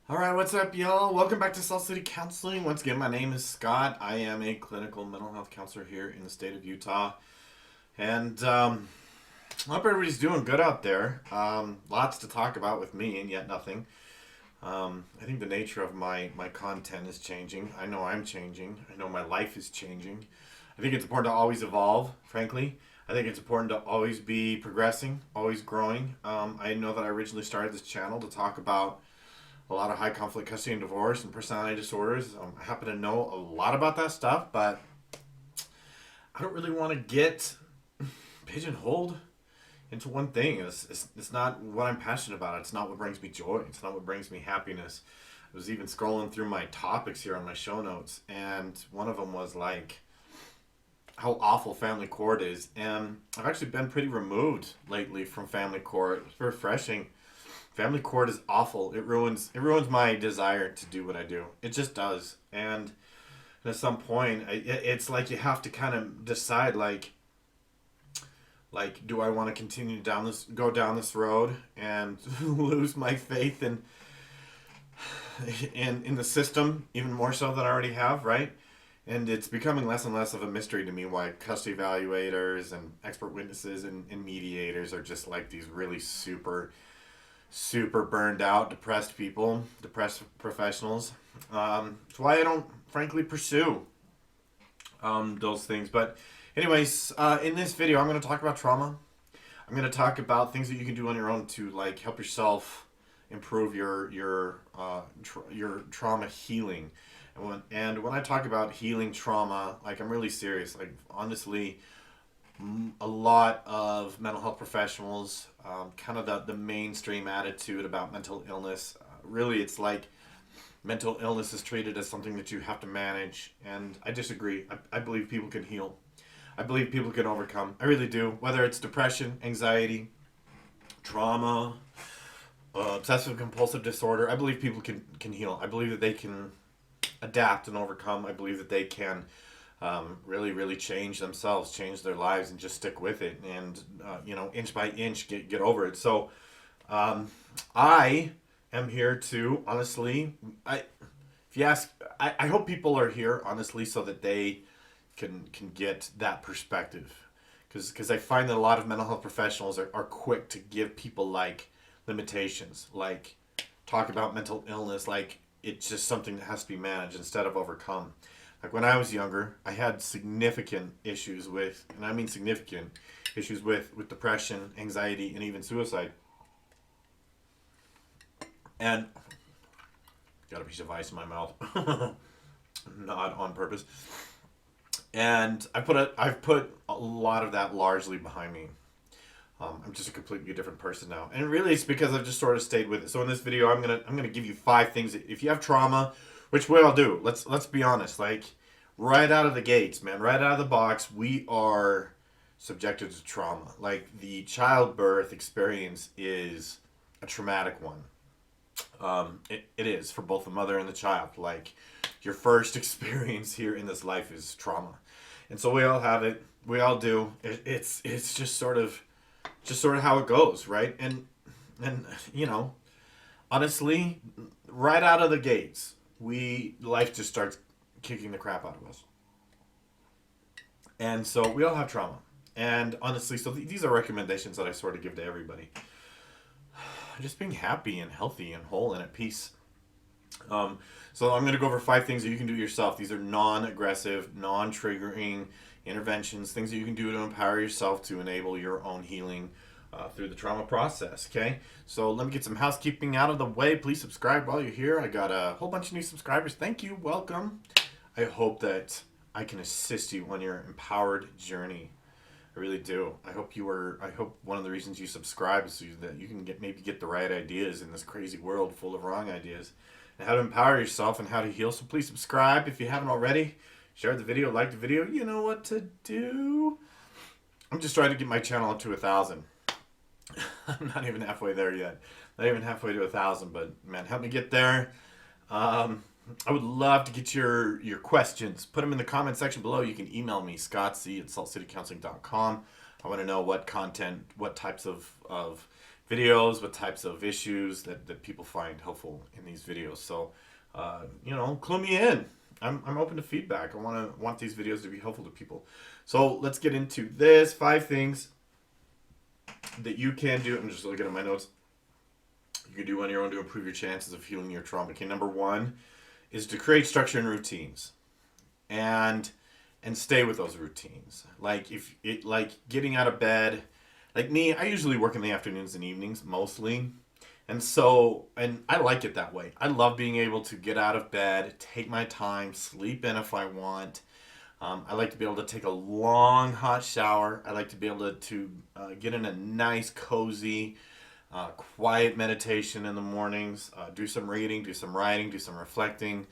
All right, what's up, y'all? Welcome back to Salt City Counseling. Once again, my name is Scott. I am a clinical mental health counselor here in the state of Utah. And I hope everybody's doing good out there. Lots to talk about with me, and yet nothing. I think the nature of my content is changing. I know I'm changing. I know my life is changing. I think it's important to always evolve, frankly. I think it's important to always be progressing, always growing. I know that I originally started this channel to talk about a lot of high conflict custody and divorce and personality disorders. I happen to know a lot about that stuff, but I don't really want to get pigeonholed into one thing. It's not what I'm passionate about. It's not what brings me joy. It's not what brings me happiness. I was even scrolling through my topics here on my show notes, and one of them was like how awful family court is. And I've actually been pretty removed lately from family court. It's refreshing. Family court is awful. It ruins my desire to do what I do. It just does. And at some point, it's like you have to kind of decide like do I want to continue go down this road and lose my faith in the system even more so than I already have, right? And it's becoming less and less of a mystery to me why custody evaluators and expert witnesses and mediators are just like these really super burned out, depressed people, depressed professionals. It's why I don't, frankly, pursue those things. But, anyways, in this video, I'm going to talk about trauma. I'm going to talk about things that you can do on your own to like help yourself improve your trauma healing. And when I talk about healing trauma, like I'm really serious. Like honestly, a lot of mental health professionals, kind of the mainstream attitude about mental illness. Really, it's like mental illness is treated as something that you have to manage, and I disagree. I believe people can heal. I believe people can overcome. I really do. Whether it's depression, anxiety, trauma, obsessive compulsive disorder, I believe people can heal. I believe that they can adapt and overcome. I believe that they can really change themselves, change their lives, and just stick with it, and inch by inch get over it. So I am here to honestly, if you ask, I hope people are here honestly so that they can get that perspective, because I find that a lot of mental health professionals are quick to give people like limitations, like talk about mental illness like it's just something that has to be managed instead of overcome. Like when I was younger, I had significant issues with, and I mean significant issues with depression, anxiety, and even suicide. And got a piece of ice in my mouth, not on purpose. And I've put a lot of that largely behind me. I'm just a completely different person now, and really it's because I've just sort of stayed with it. So in this video, I'm gonna give you 5 things that if you have trauma, which we all do. Let's be honest. Like right out of the gates, man, right out of the box, we are subjected to trauma. Like the childbirth experience is a traumatic one. It is for both the mother and the child. Like your first experience here in this life is trauma, and so we all have it. We all do. It's just sort of how it goes, right? And honestly, right out of the gates, life just starts kicking the crap out of us. And so we all have trauma. And honestly, so these are recommendations that I sort of give to everybody. Just being happy and healthy and whole and at peace. So I'm going to go over 5 things that you can do yourself. These are non-aggressive, non-triggering interventions, things that you can do to empower yourself to enable your own healing through the trauma process. Okay, so let me get some housekeeping out of the way. Please subscribe while you're here. I got a whole bunch of new subscribers. Thank you. Welcome. I hope that I can assist you on your empowered journey. I really do. I hope one of the reasons you subscribe is so that you can maybe get the right ideas in this crazy world full of wrong ideas, and how to empower yourself and how to heal. So please subscribe if you haven't already. Share the video, like the video. You know what to do. I'm just trying to get my channel up to 1,000. I'm not even halfway there yet. Not even halfway to 1,000, but man, help me get there. I would love to get your questions. Put them in the comment section below. You can email me, scottc@saltcitycounseling.com. I want to know what content, what types of videos, what types of issues that people find helpful in these videos. So, clue me in. I'm open to feedback. I want these videos to be helpful to people. So let's get into this. 5 things that you can do. I'm just looking at my notes. You can do on your own to improve your chances of healing your trauma. Okay, number 1 is to create structure and routines, and stay with those routines. Like getting out of bed. Like me, I usually work in the afternoons and evenings mostly. And I like it that way. I love being able to get out of bed, take my time, sleep in if I want. I like to be able to take a long hot shower. I like to be able to get in a nice, cozy, quiet meditation in the mornings. Do some reading, do some writing, do some reflecting.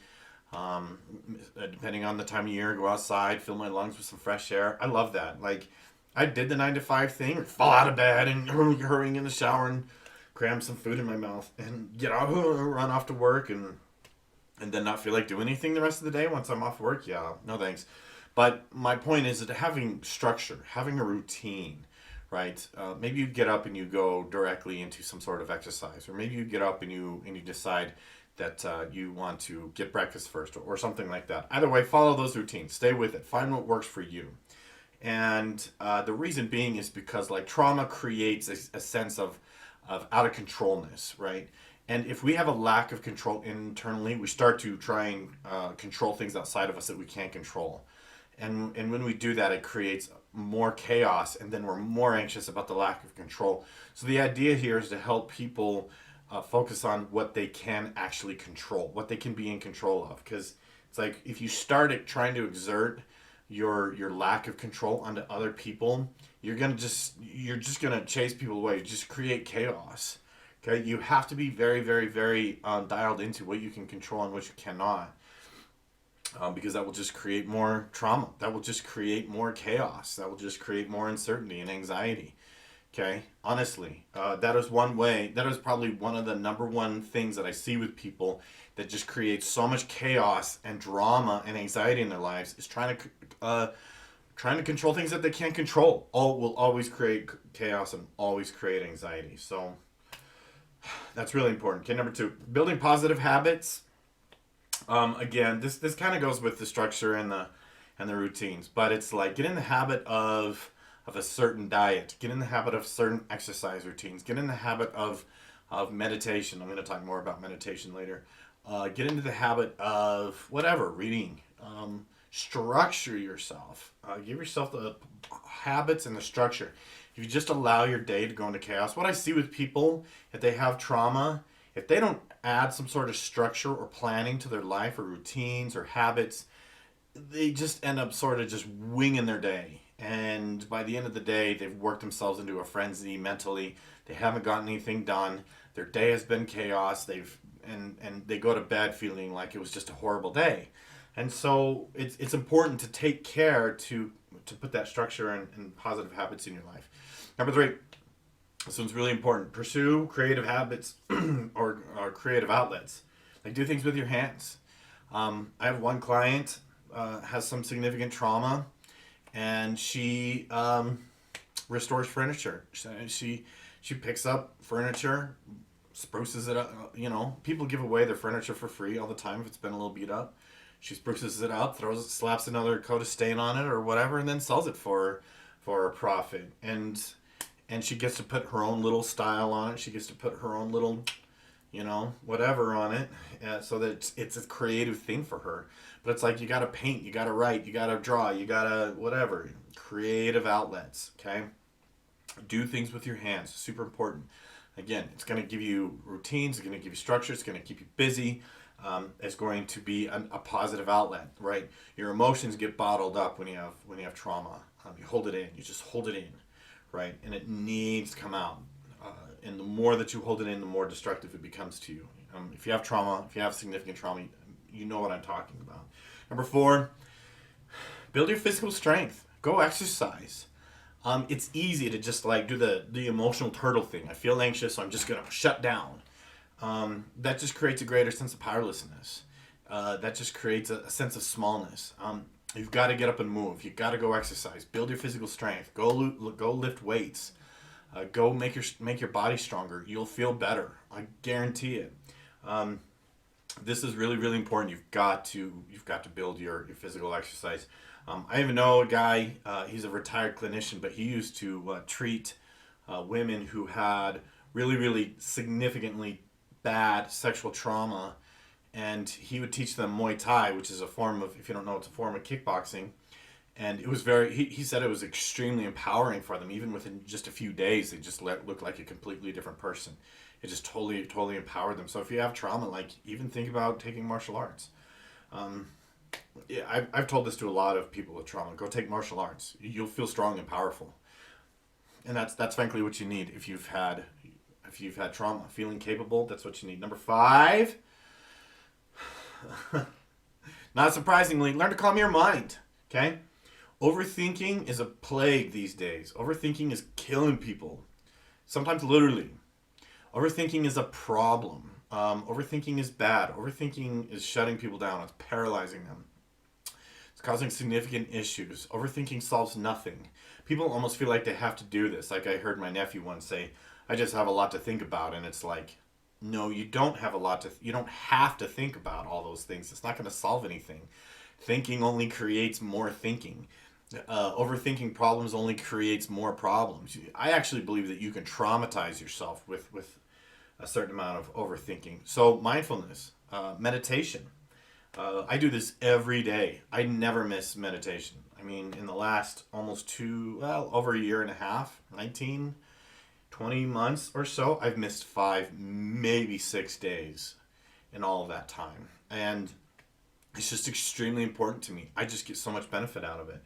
Depending on the time of year, go outside, fill my lungs with some fresh air. I love that. Like, I did the 9 to 5 thing, fall out of bed and hurrying in the shower and cram some food in my mouth and get out, run off to work and then not feel like doing anything the rest of the day once I'm off work. Yeah, no thanks. But my point is that having structure, having a routine, right? Maybe you get up and you go directly into some sort of exercise, or maybe you get up and you decide that you want to get breakfast first, or something like that. Either way, follow those routines. Stay with it. Find what works for you. And the reason being is because like trauma creates a sense of out of controlness, right? And if we have a lack of control internally, we start to try and control things outside of us that we can't control. And when we do that, it creates more chaos, and then we're more anxious about the lack of control. So the idea here is to help people focus on what they can actually control, what they can be in control of. Because it's like if you start trying to exert your lack of control onto other people, you're just gonna chase people away, just create chaos. Okay, you have to be very, very, very dialed into what you can control and what you cannot. Because that will just create more trauma. That will just create more chaos. That will just create more uncertainty and anxiety. Okay, honestly, that is one way. That is probably one of the number one things that I see with people that just creates so much chaos and drama and anxiety in their lives is trying to control things that they can't control. All will always create chaos and always create anxiety. So that's really important. Okay, number 2, building positive habits. Again, this kind of goes with the structure and the routines, but it's like get in the habit of a certain diet, get in the habit of certain exercise routines, get in the habit of meditation. I'm going to talk more about meditation later. Get into the habit of whatever, reading. Structure yourself. Give yourself the habits and the structure. If you just allow your day to go into chaos, what I see with people, if they have trauma, if they don't add some sort of structure or planning to their life or routines or habits, they just end up sort of just winging their day. And by the end of the day, they've worked themselves into a frenzy mentally. They haven't gotten anything done. Their day has been chaos. And they go to bed feeling like it was just a horrible day. And so it's important to take care to put that structure and positive habits in your life. Number 3, this one's really important. Pursue creative habits or creative outlets. Like do things with your hands. I have one client has some significant trauma, and she restores furniture. She picks up furniture, spruces it up. People give away their furniture for free all the time if it's been a little beat up. She spruces it up, slaps another coat of stain on it or whatever, and then sells it for a profit. And she gets to put her own little style on it. She gets to put her own little, whatever on it, so that it's a creative thing for her. But it's like you got to paint, you got to write, you got to draw, you got to whatever. Creative outlets, okay? Do things with your hands. Super important. Again, it's going to give you routines. It's going to give you structure. It's going to keep you busy. It's going to be a positive outlet, right? Your emotions get bottled up when you have trauma. You hold it in. You just hold it in, right? And it needs to come out. And the more that you hold it in, the more destructive it becomes to you. If you have trauma, if you have significant trauma, you know what I'm talking about. Number 4, build your physical strength. Go exercise. It's easy to just like do the emotional turtle thing. I feel anxious, so I'm just gonna shut down. That just creates a greater sense of powerlessness. That just creates a sense of smallness. You've got to get up and move. You've got to go exercise. Build your physical strength. Go lift weights. Go make your body stronger. You'll feel better. I guarantee it. This is really, really important. You've got to build your physical exercise. I even know a guy. He's a retired clinician, but he used to treat women who had really, really significantly bad sexual trauma, and he would teach them Muay Thai, which is a form of, if you don't know, it's a form of kickboxing. And it was he said it was extremely empowering for them. Even within just a few days, they just looked like a completely different person. It just totally empowered them. So if you have trauma, like, even think about taking martial arts. Yeah, I've told this to a lot of people with trauma. Go take martial arts. You'll feel strong and powerful. And that's frankly what you need if you've had trauma. Feeling capable, that's what you need. Number 5, not surprisingly, learn to calm your mind. Okay? Overthinking is a plague these days. Overthinking is killing people. Sometimes literally. Overthinking is a problem. Overthinking is bad. Overthinking is shutting people down. It's paralyzing them. It's causing significant issues. Overthinking solves nothing. People almost feel like they have to do this. Like I heard my nephew once say, I just have a lot to think about. And it's like, no, you don't have you don't have to think about all those things. It's not going to solve anything. Thinking only creates more thinking. Overthinking problems only creates more problems. I actually believe that you can traumatize yourself with a certain amount of overthinking. So mindfulness, meditation. I do this every day. I never miss meditation. I mean, in the last almost over a year and a half, 19, 20 months or so, I've missed 5, maybe 6 days in all of that time. And it's just extremely important to me. I just get so much benefit out of it.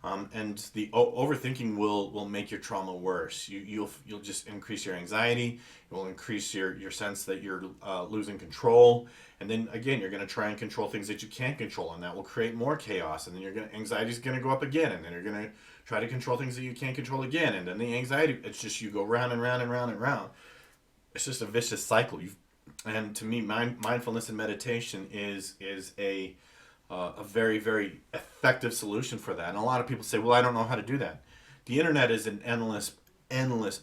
And the overthinking will make your trauma worse. You'll just increase your anxiety. It will increase your sense that you're losing control. And then again, you're going to try and control things that you can't control, and that will create more chaos. And then anxiety's going to go up again, and then you're going to try to control things that you can't control again. And then the anxiety, it's just you go round and round and round and round. It's just a vicious cycle. And to me, mindfulness and meditation is a very, very effective solution for that. And a lot of people say, well, I don't know how to do that. The internet is an endless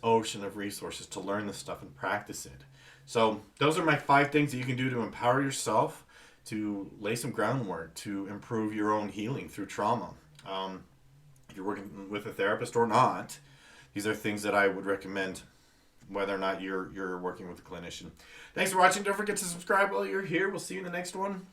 ocean of resources to learn this stuff and practice it. So those are my 5 things that you can do to empower yourself, to lay some groundwork, to improve your own healing through trauma. If you're working with a therapist or not, these are things that I would recommend, whether or not you're working with a clinician. Thanks for watching. Don't forget to subscribe while you're here. We'll see you in the next one.